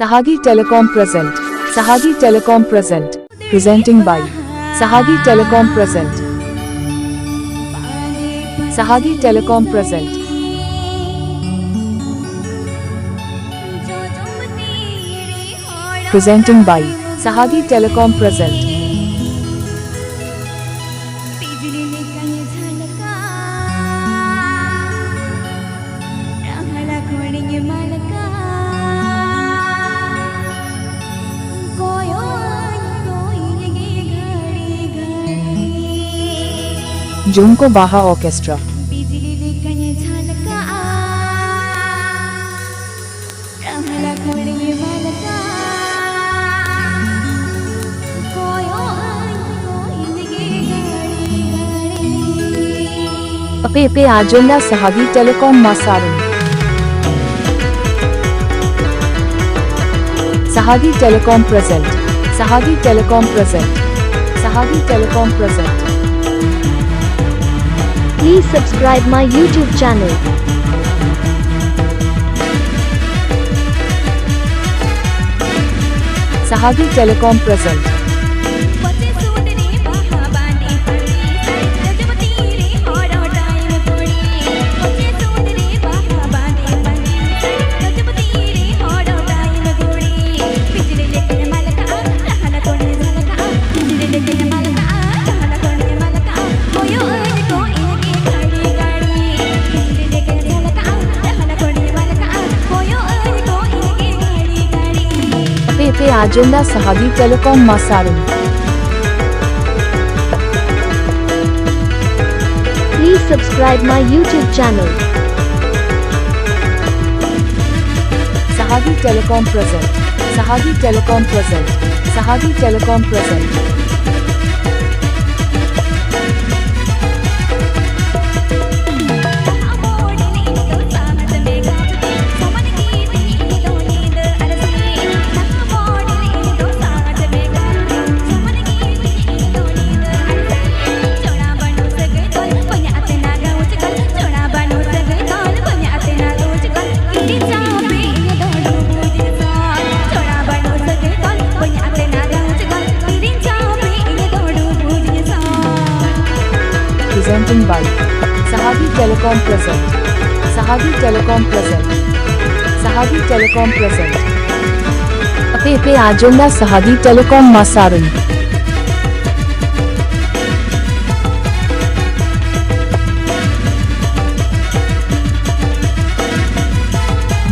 Sohagi Telecom present. Sohagi Telecom present. Presenting by Sohagi Telecom present. Sohagi Telecom present. Presenting by Sohagi Telecom present. Jhumko Baha Orchestra. Ape Ajenda Sohagi Telecom Masaran. Sohagi Telecom present. Sohagi Telecom present. Sohagi Telecom present. Please subscribe my YouTube channel. Sohagi Telecom present. Ape Ajenda Sohagi Telecom Masaran. Please subscribe my YouTube channel. Sohagi Telecom present. Sohagi Telecom present. Sohagi Telecom present. Presenting by Sohagi Telecom present. Sohagi Telecom present. Sohagi Telecom present. Ape Ajenda Sohagi Telecom Masaran.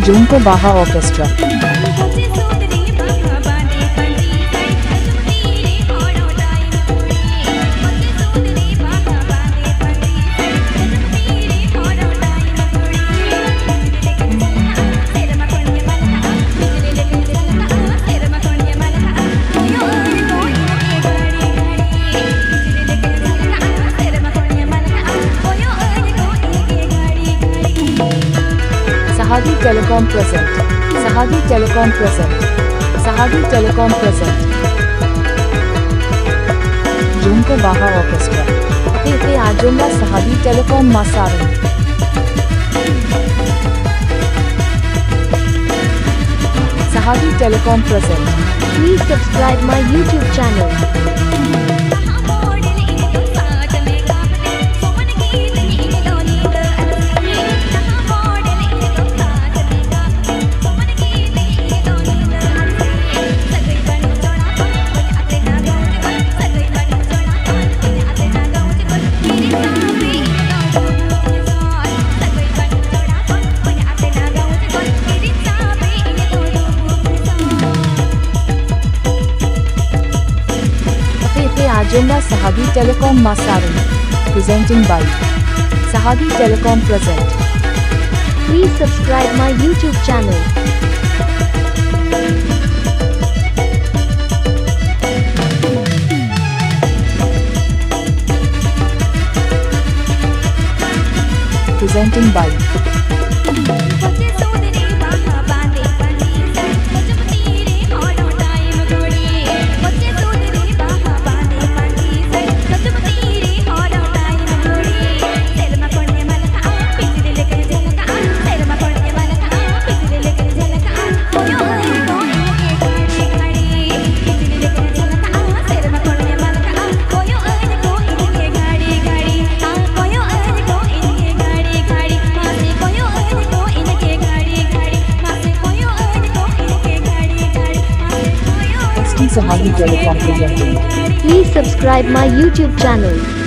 Jhumko Baha Orchestra. Sohagi Telecom present. Sohagi Telecom present. Sohagi Telecom present. Jhumko Baha Orchestra. Ape Ajenda Sohagi Telecom Masaran. Sohagi Telecom present. Please subscribe my YouTube channel. Agenda Sohagi Telecom Masaran. Presenting by Sohagi Telecom present. Please subscribe my YouTube channel. Presenting by Sahagi Telecom presenting. Please subscribe my YouTube channel.